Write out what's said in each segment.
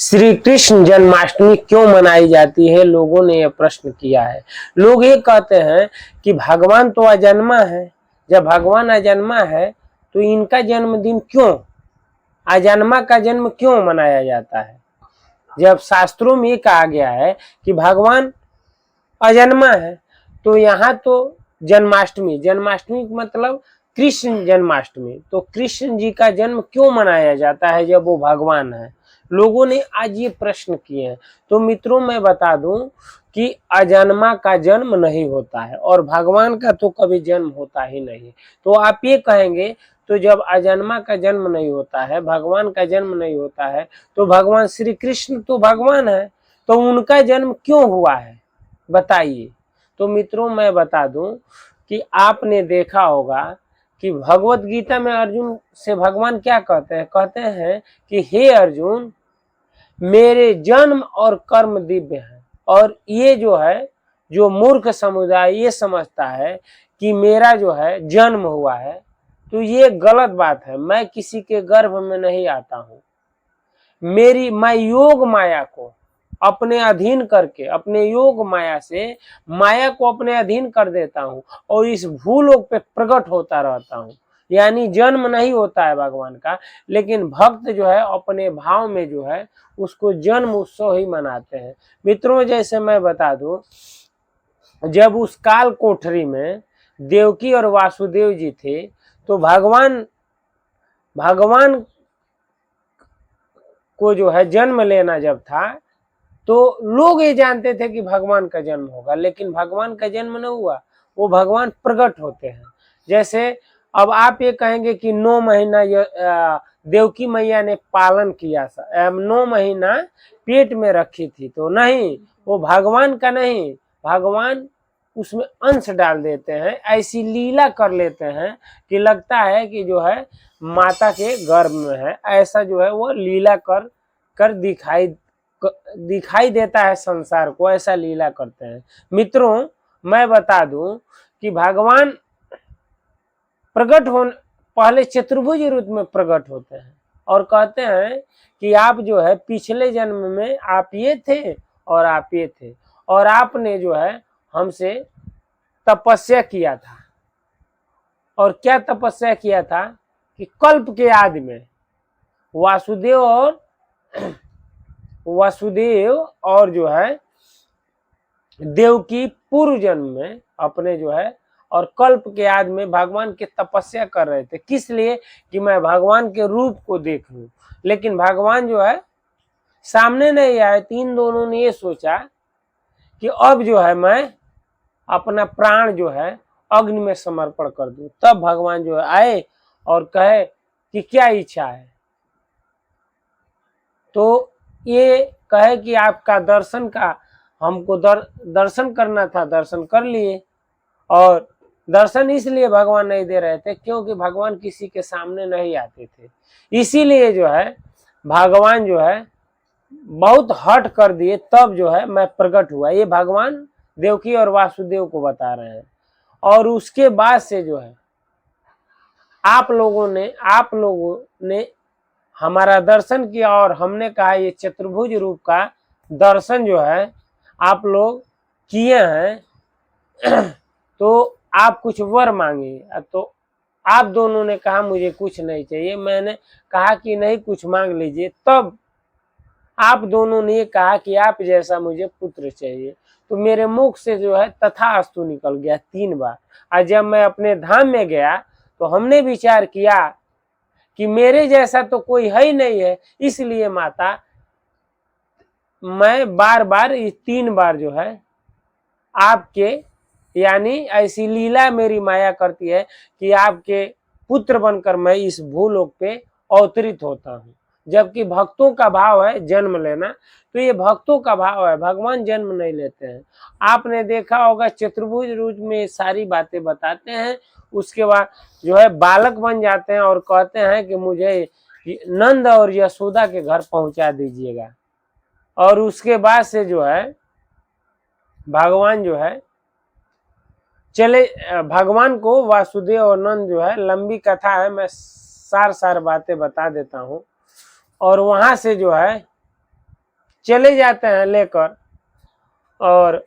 श्री कृष्ण जन्माष्टमी क्यों मनाई जाती है? लोगों ने यह प्रश्न किया है। लोग ये कहते हैं कि भगवान तो अजन्मा है, जब भगवान अजन्मा है तो इनका जन्मदिन क्यों, अजन्मा का जन्म क्यों मनाया जाता है? जब शास्त्रों में कहा गया है कि भगवान अजन्मा है तो यहाँ तो जन्माष्टमी, जन्माष्टमी मतलब कृष्ण जन्माष्टमी, तो कृष्ण जी का जन्म क्यों मनाया जाता है जब वो भगवान है? लोगों ने आज ये प्रश्न किए हैं। तो मित्रों मैं बता दूं कि अजन्मा का जन्म नहीं होता है और भगवान का तो कभी जन्म होता ही नहीं। तो आप ये कहेंगे तो जब अजन्मा का जन्म नहीं होता है, भगवान का जन्म नहीं होता है, तो भगवान श्री कृष्ण तो भगवान है, तो उनका जन्म क्यों हुआ है बताइए। तो मित्रों मैं बता दूं कि आपने देखा होगा कि भगवत गीता में अर्जुन से भगवान क्या कहते हैं? कहते हैं कि हे अर्जुन, मेरे जन्म और कर्म दिव्य हैं। और ये जो है, जो मूर्ख समुदाय ये समझता है कि मेरा जो है जन्म हुआ है, तो ये गलत बात है। मैं किसी के गर्भ में नहीं आता हूँ। मैं योग माया को अपने अधीन करके, अपने योग माया से माया को अपने अधीन कर देता हूँ और इस भूलोक पे प्रकट होता रहता हूँ। यानी जन्म नहीं होता है भगवान का, लेकिन भक्त जो है अपने भाव में जो है उसको जन्म उत्सव ही मनाते हैं। मित्रों जैसे मैं बता दूं, जब उस काल कोठरी में देवकी और वासुदेव जी थे तो भगवान को जो है जन्म लेना जब था तो लोग ये जानते थे कि भगवान का जन्म होगा, लेकिन भगवान का जन्म न हुआ, वो भगवान प्रकट होते हैं। जैसे अब आप ये कहेंगे कि 9 महीना देवकी मैया ने पालन किया, 9 महीना पेट में रखी थी, तो नहीं, वो भगवान का नहीं, भगवान उसमें अंश डाल देते हैं, ऐसी लीला कर लेते हैं कि लगता है कि जो है माता के गर्भ में है, ऐसा जो है वो लीला कर दिखाई देता है संसार को, ऐसा लीला करते हैं। मित्रों मैं बता दूं कि भगवान प्रकट हो पहले चतुर्भुज रूप में प्रकट होते हैं और कहते हैं कि आप जो है पिछले जन्म में आप ये थे और आप ये थे, और आपने जो है हमसे तपस्या किया था। और क्या तपस्या किया था कि कल्प के आदि में वासुदेव और जो है देवकी पूर्व जन्म में अपने जो है और कल्प के आदि में भगवान की तपस्या कर रहे थे। किस लिए? कि मैं भगवान के रूप को देख लूं। लेकिन भगवान जो है सामने नहीं आए। इन दोनों ने ये सोचा कि अब जो है मैं अपना प्राण जो है अग्नि में समर्पण कर दूं। तब भगवान जो है आए और कहे कि क्या इच्छा है? तो ये कहे कि आपका दर्शन का हमको दर्शन करना था, दर्शन कर लिए। और दर्शन इसलिए भगवान नहीं दे रहे थे क्योंकि भगवान किसी के सामने नहीं आते थे, इसीलिए जो है भगवान जो है बहुत हट कर दिए, तब जो है मैं प्रकट हुआ। ये भगवान देवकी और वासुदेव को बता रहे हैं। और उसके बाद से जो है आप लोगों ने हमारा दर्शन किया और हमने कहा ये चतुर्भुज रूप का दर्शन जो है आप लोग किए हैं तो आप कुछ वर मांगे। तो आप दोनों ने कहा मुझे कुछ नहीं चाहिए। मैंने कहा कि नहीं कुछ मांग लीजिए। तब आप दोनों ने कहा कि आप जैसा मुझे पुत्र चाहिए। तो मेरे मुख से जो है तथास्तु निकल गया 3 बार। और जब मैं अपने धाम में गया तो हमने विचार किया कि मेरे जैसा तो कोई है ही नहीं है, इसलिए माता मैं बार बार 3 बार जो है आपके, यानी ऐसी लीला मेरी माया करती है कि आपके पुत्र बनकर मैं इस भूलोक पे अवतरित होता हूँ। जबकि भक्तों का भाव है जन्म लेना, तो ये भक्तों का भाव है, भगवान जन्म नहीं लेते हैं। आपने देखा होगा चतुर्भुज रूप में सारी बातें बताते हैं, उसके बाद जो है बालक बन जाते हैं और कहते हैं कि मुझे नंद और यशोदा के घर पहुंचा दीजिएगा। और उसके बाद से जो है भगवान जो है चले, भगवान को वासुदेव और नंद जो है, लंबी कथा है, मैं सार बातें बता देता हूँ। और वहां से जो है चले जाते हैं लेकर, और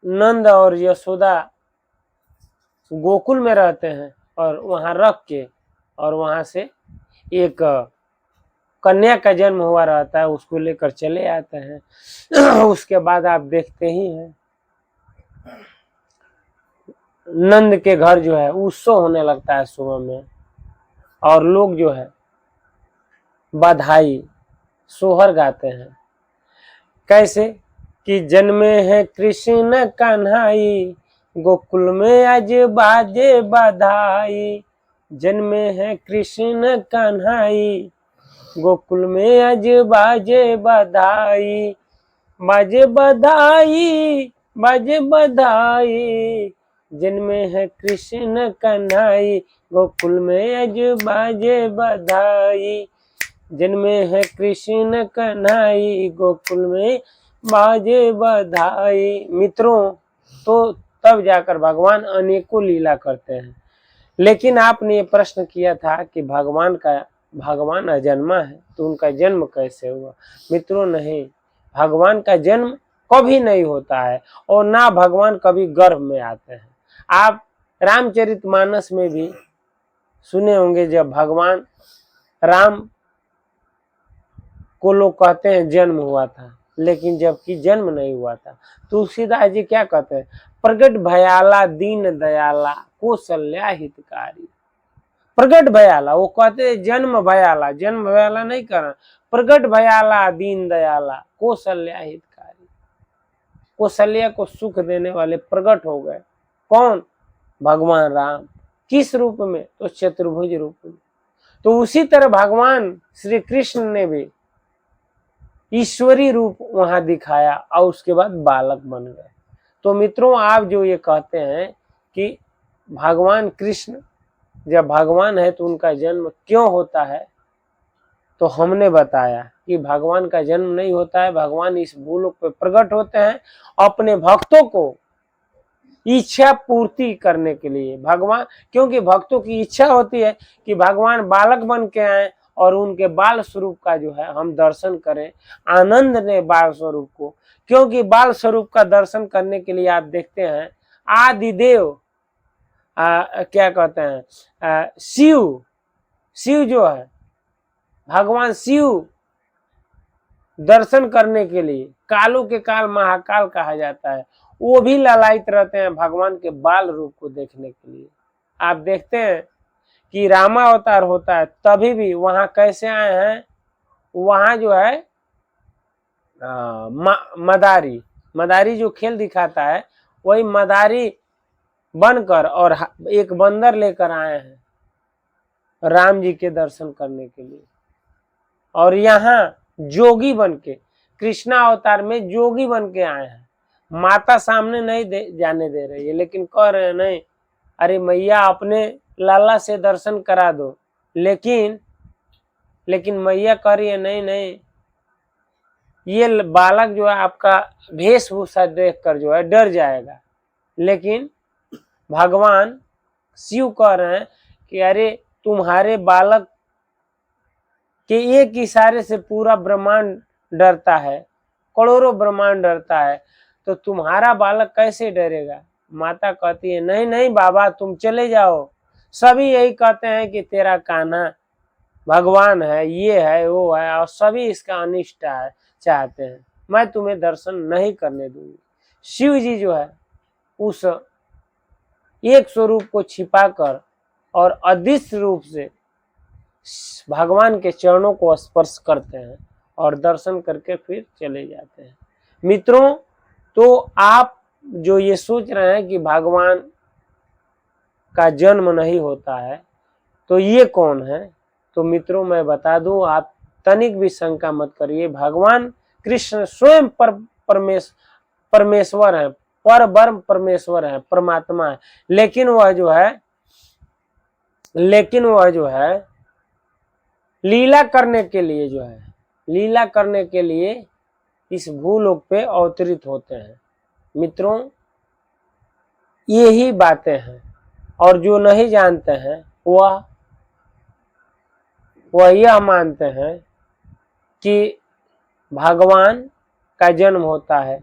नंद और यशोदा गोकुल में रहते हैं और वहां रख के, और वहां से एक कन्या का जन्म हुआ रहता है, उसको लेकर चले आते हैं। उसके बाद आप देखते ही हैं नंद के घर जो है उत्सव होने लगता है सुबह में, और लोग जो है बधाई सोहर गाते हैं। कैसे कि जन्मे है कृष्ण कन्हाई, गोकुल में आज बाजे बधाई। जन्मे है कृष्ण कन्हाई, गोकुल में आज बाजे बधाई। बाजे बधाई, बाजे बधाई, जन्मे है कृष्ण कन्हाई, गोकुल में आज बाजे बधाई। जन्मे है कृष्ण कन्हाई, गोकुल में बाजे बधाई। मित्रों, तो तब जाकर भगवान अनेकों लीला करते हैं। लेकिन आपने ये प्रश्न किया था कि भगवान अजन्मा है तो उनका जन्म कैसे हुआ। मित्रों, नहीं, भगवान का जन्म कभी नहीं होता है, और ना भगवान कभी गर्भ में आते हैं। आप रामचरितमानस में भी सुने होंगे, जब भगवान राम को लोग कहते हैं जन्म हुआ था, लेकिन जबकि जन्म नहीं हुआ था। तुलसीदास जी क्या कहते हैं, प्रगट भयाला दीन दयाला कौशल्या हितकारी। प्रगट भयाला, वो कहते हैं जन्म भयाला नहीं करना, प्रगट भयाला दीन दयाला कौशल्या हितकारी। कौशल्या को सुख देने वाले प्रगट हो गए। कौन? भगवान राम। किस रूप में? तो चतुर्भुज रूप में। तो उसी तरह भगवान श्री कृष्ण ने भी ईश्वरी रूप वहां दिखाया और उसके बाद बालक बन गए। तो मित्रों, आप जो ये कहते हैं कि भगवान कृष्ण जब भगवान है तो उनका जन्म क्यों होता है, तो हमने बताया कि भगवान का जन्म नहीं होता है। भगवान इस भूलोक पे प्रकट होते हैं अपने भक्तों को इच्छा पूर्ति करने के लिए। भगवान, क्योंकि भक्तों की इच्छा होती है कि भगवान बालक बन के आए और उनके बाल स्वरूप का जो है हम दर्शन करें, आनंद ने बाल स्वरूप को। क्योंकि बाल स्वरूप का दर्शन करने के लिए आप देखते हैं आदिदेव क्या कहते हैं, शिव जो है, भगवान शिव दर्शन करने के लिए कालों के काल महाकाल कहा जाता है, वो भी लालायित रहते हैं भगवान के बाल रूप को देखने के लिए। आप देखते हैं कि रामावतार होता है तभी भी वहां कैसे आए हैं, वहां जो है मदारी जो खेल दिखाता है वही मदारी बनकर और एक बंदर लेकर आए हैं राम जी के दर्शन करने के लिए। और यहाँ जोगी बन के, कृष्णा अवतार में जोगी बन के आए हैं। माता सामने नहीं जाने दे रही है, लेकिन कह रहे हैं नहीं, अरे मैया अपने लाला से दर्शन करा दो। लेकिन मैया कह रही है नहीं, ये बालक जो है आपका वेशभूषा देखकर जो है डर जाएगा। लेकिन भगवान शिव कह रहे हैं कि अरे तुम्हारे बालक के एक इशारे से पूरा ब्रह्मांड डरता है, करोड़ों ब्रह्मांड डरता है, तो तुम्हारा बालक कैसे डरेगा। माता कहती है नहीं बाबा तुम चले जाओ। सभी यही कहते हैं कि तेरा कान्हा भगवान है, ये है वो है, और सभी इसका अनिष्ट चाहते हैं, मैं तुम्हें दर्शन नहीं करने दूंगी। शिव जी जो है उस एक स्वरूप को छिपाकर और अदृश्य रूप से भगवान के चरणों को स्पर्श करते हैं और दर्शन करके फिर चले जाते हैं। मित्रों, तो आप जो ये सोच रहे हैं कि भगवान का जन्म नहीं होता है तो ये कौन है, तो मित्रों मैं बता दूं, आप तनिक भी शंका मत करिए। भगवान कृष्ण स्वयं परमेश्वर है, पर ब्रह्म परमेश्वर है, परमात्मा है। लेकिन वह जो है लीला करने के लिए इस भूलोक पे अवतरित होते हैं। मित्रों, यही बातें हैं, और जो नहीं जानते हैं वह यह मानते हैं कि भगवान का जन्म होता है,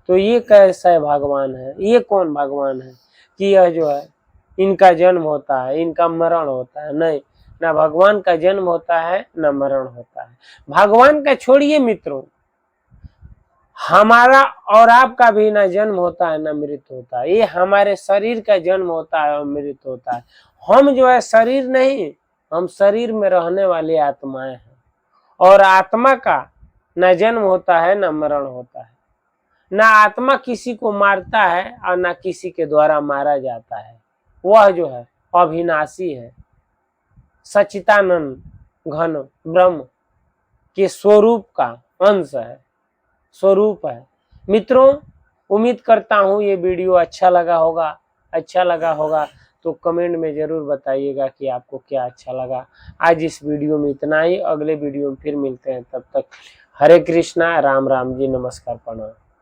तो ये कैसा भगवान है, ये कौन भगवान है कि यह जो है इनका जन्म होता है, इनका मरण होता है। नहीं, ना भगवान का जन्म होता है ना मरण होता है। भगवान का छोड़िए मित्रों, हमारा और आपका भी ना जन्म होता है ना मृत्यु होता है। ये हमारे शरीर का जन्म होता है और मृत्यु होता है। हम जो है शरीर नहीं, हम शरीर में रहने वाली आत्माएं हैं। और आत्मा का न जन्म होता है न मरण होता है। ना आत्मा किसी को मारता है और ना किसी के द्वारा मारा जाता है। वह जो है अविनाशी है, सच्चिदानंद घन ब्रह्म के स्वरूप का अंश है, स्वरूप है। मित्रों, उम्मीद करता हूँ ये वीडियो अच्छा लगा होगा तो कमेंट में जरूर बताइएगा कि आपको क्या अच्छा लगा। आज इस वीडियो में इतना ही, अगले वीडियो में फिर मिलते हैं। तब तक हरे कृष्णा, राम राम जी, नमस्कार, प्रणाम।